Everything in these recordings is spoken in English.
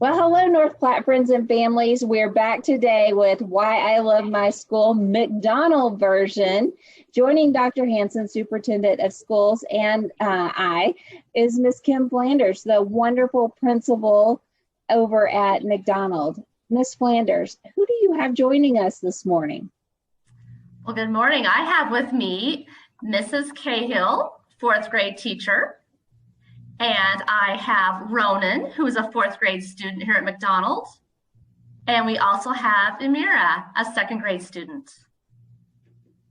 Well, hello, North Platte friends and families. We're back today with Why I Love My School McDonald version. Joining Dr. Hanson, Superintendent of Schools, and I is Miss Kim Flanders, the wonderful principal over at McDonald. Miss Flanders, who do you have joining us this morning? Well, good morning. I have with me Mrs. Cahill, fourth grade teacher. And I have Ronan, who is a fourth grade student here at McDonald. And we also have Amira, a second grade student.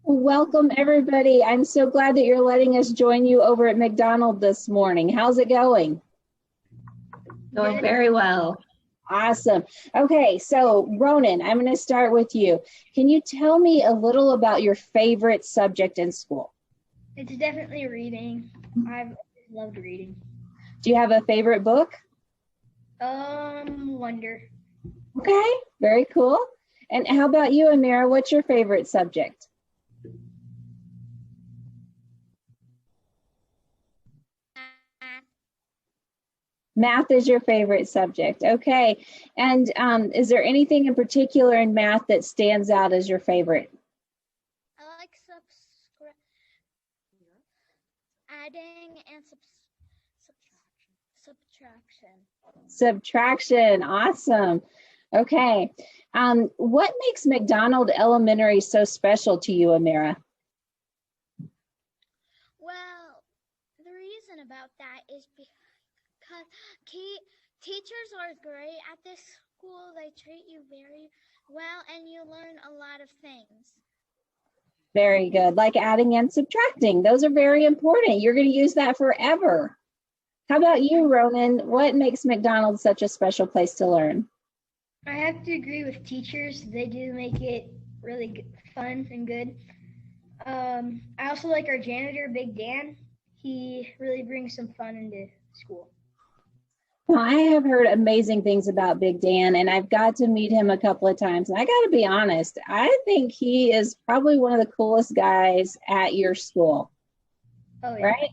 Welcome, everybody. I'm so glad that you're letting us join you over at McDonald this morning. How's it going? Going very well. Awesome. Okay, so Ronan, I'm going to start with you. Can you tell me a little about your favorite subject in school? It's definitely reading. I've loved reading. Do you have a favorite book? Wonder. Okay, very cool. And how about you, Amira? What's your favorite subject? Math is your favorite subject. Okay. And is there anything in particular in math that stands out as your favorite? I like adding and Subtraction. Awesome. Okay. What makes McDonald Elementary so special to you, Amira? Well, the reason about that is because teachers are great at this school. They treat you very well and you learn a lot of things. Very good. Like adding and subtracting. Those are very important. You're going to use that forever. How about you, Ronan? What makes McDonald such a special place to learn? I have to agree with teachers. They do make it really fun and good. I also like our janitor, Big Dan. He really brings some fun into school. Well, I have heard amazing things about Big Dan, and I've got to meet him a couple of times. And I got to be honest, I think he is probably one of the coolest guys at your school. Oh, yeah. Right?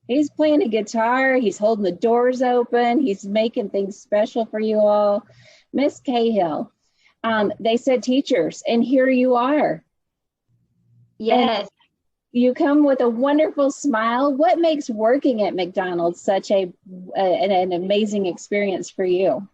He's playing a guitar. He's holding the doors open. He's making things special for you all. Miss Cahill, they said teachers, and here you are. Yes. And you come with a wonderful smile. What makes working at McDonald's such an amazing experience for you?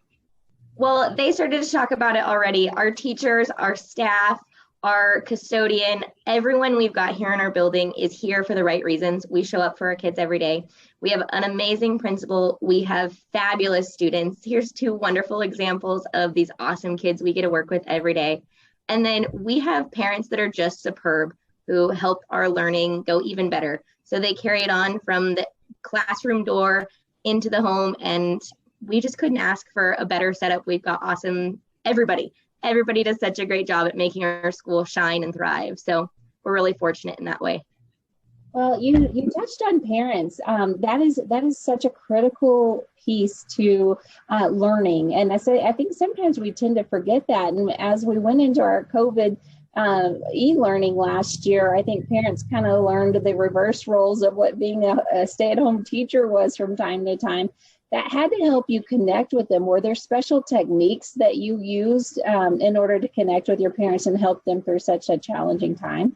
Well, they started to talk about it already. Our teachers, our staff, our custodian, everyone we've got here in our building is here for the right reasons. We show up for our kids every day. We have an amazing principal. We have fabulous students. Here's two wonderful examples of these awesome kids we get to work with every day. And then we have parents that are just superb, who help our learning go even better. So they carry it on from the classroom door into the home, and we just couldn't ask for a better setup. We've got awesome everybody. Everybody does such a great job at making our school shine and thrive. So we're really fortunate in that way. Well, you touched on parents. That is such a critical piece to learning. And I think sometimes we tend to forget that. And as we went into our COVID e-learning last year, I think parents kind of learned the reverse roles of what being a stay-at-home teacher was from time to time. That had to help you connect with them. Were there special techniques that you used in order to connect with your parents and help them through such a challenging time?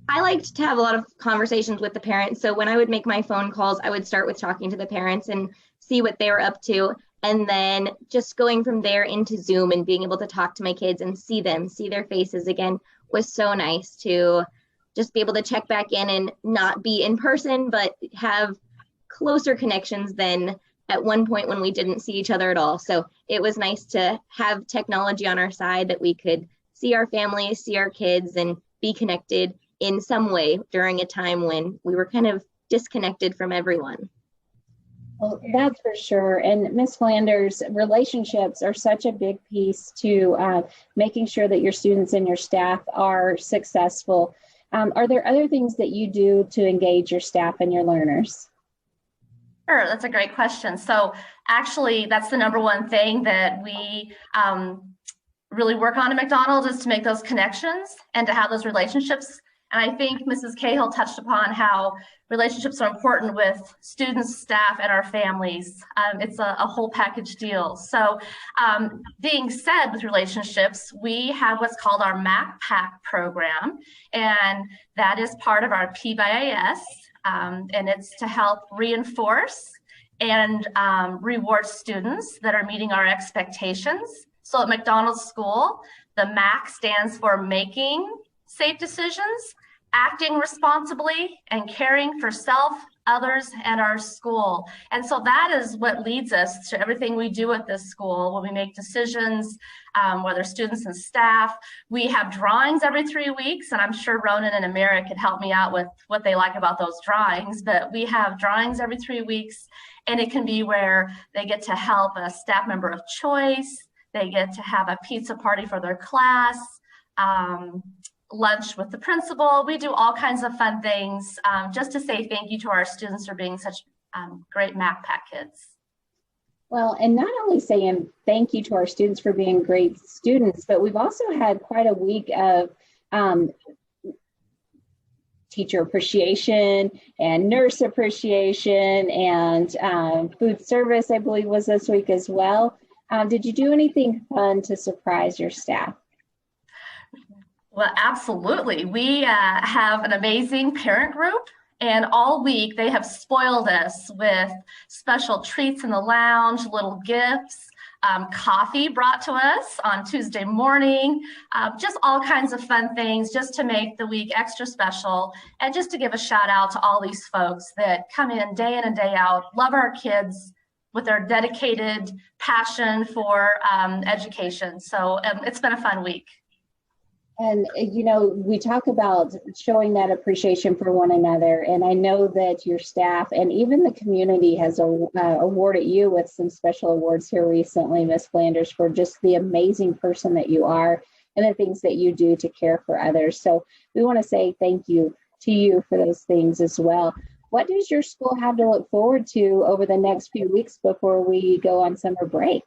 I liked to have a lot of conversations with the parents. So when I would make my phone calls, I would start with talking to the parents and see what they were up to. And then just going from there into Zoom and being able to talk to my kids and see them, see their faces again was so nice to just be able to check back in and not be in person, but have closer connections than at one point when we didn't see each other at all. So it was nice to have technology on our side that we could see our families, see our kids, and be connected in some way during a time when we were kind of disconnected from everyone. Well, that's for sure. And Ms. Flanders, relationships are such a big piece to making sure that your students and your staff are successful. Are there other things that you do to engage your staff and your learners? Sure, that's a great question. So actually, that's the number one thing that we really work on at McDonald's is to make those connections and to have those relationships And I think Mrs. Cahill touched upon how relationships are important with students, staff, and our families. It's a whole package deal. So being said, with relationships, we have what's called our MACPAC program, and that is part of our PBIS, and it's to help reinforce and reward students that are meeting our expectations. So at McDonald's School, the MAC stands for Making Safe Decisions, Acting Responsibly, and Caring for Self, Others, and our school. And so that is what leads us to everything we do at this school when we make decisions, whether students and staff. We have drawings every 3 weeks, and I'm sure Ronan and Amira could help me out with what they like about those drawings, but we have drawings every 3 weeks, and it can be where they get to help a staff member of choice, they get to have a pizza party for their class, lunch with the principal. We do all kinds of fun things just to say thank you to our students for being such great MACPAC kids. Well, and not only saying thank you to our students for being great students, but we've also had quite a week of teacher appreciation and nurse appreciation, and food service, I believe, was this week as well. Did you do anything fun to surprise your staff? Well, absolutely. We have an amazing parent group, and all week they have spoiled us with special treats in the lounge, little gifts, coffee brought to us on Tuesday morning, just all kinds of fun things just to make the week extra special, and just to give a shout out to all these folks that come in and day out, love our kids with their dedicated passion for education. So it's been a fun week. And, you know, we talk about showing that appreciation for one another. And I know that your staff and even the community has awarded you with some special awards here recently, Ms. Flanders, for just the amazing person that you are and the things that you do to care for others. So we want to say thank you to you for those things as well. What does your school have to look forward to over the next few weeks before we go on summer break?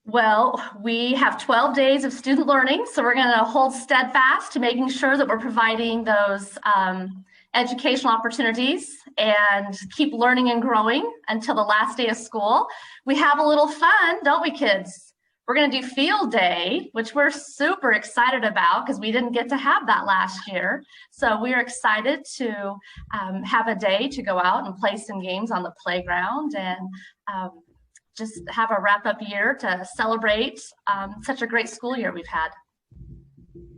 Well, we have 12 days of student learning, so we're going to hold steadfast to making sure that we're providing those educational opportunities and keep learning and growing until the last day of school. We have a little fun, don't we, kids? We're going to do field day, which we're super excited about because we didn't get to have that last year. So we're excited to have a day to go out and play some games on the playground and just have a wrap-up year to celebrate such a great school year we've had.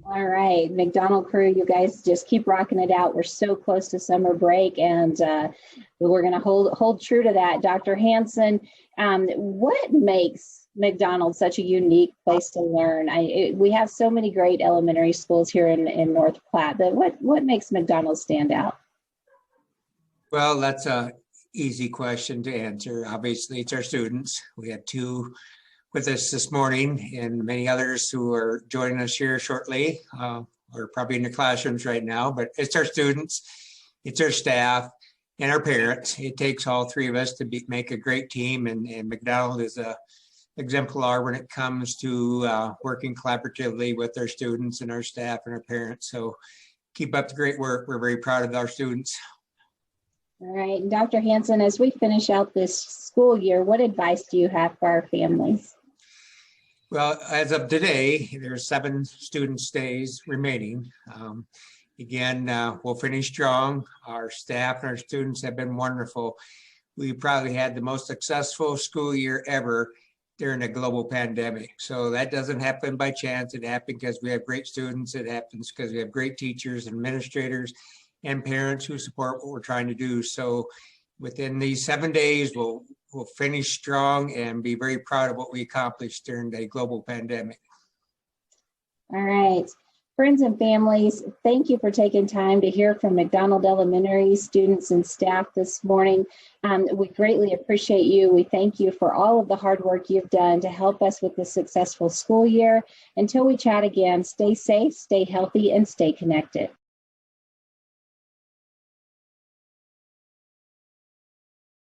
All right, McDonald crew, you guys just keep rocking it out. We're so close to summer break, and we're going to hold true to that. Dr. Hanson, what makes McDonald such a unique place to learn? We have so many great elementary schools here in North Platte, but what makes McDonald stand out? Well, that's a easy question to answer. Obviously, it's our students. We have 2 with us this morning and many others who are joining us here shortly or probably in the classrooms right now, but it's our students, it's our staff, and our parents. It takes all 3 of us to make a great team, and McDonald is a exemplar when it comes to working collaboratively with our students and our staff and our parents. So keep up the great work. We're very proud of our students. All right, Dr. Hanson, as we finish out this school year, what advice do you have for our families? Well, as of today, there are 7 student stays remaining. Again, we'll finish strong. Our staff and our students have been wonderful. We probably had the most successful school year ever during a global pandemic. So that doesn't happen by chance. It happened because we have great students. It happens because we have great teachers and administrators and parents who support what we're trying to do. So within these 7 days, we'll finish strong and be very proud of what we accomplished during the global pandemic. All right. Friends and families, thank you for taking time to hear from McDonald Elementary students and staff this morning. We greatly appreciate you. We thank you for all of the hard work you've done to help us with this successful school year. Until we chat again, stay safe, stay healthy, and stay connected.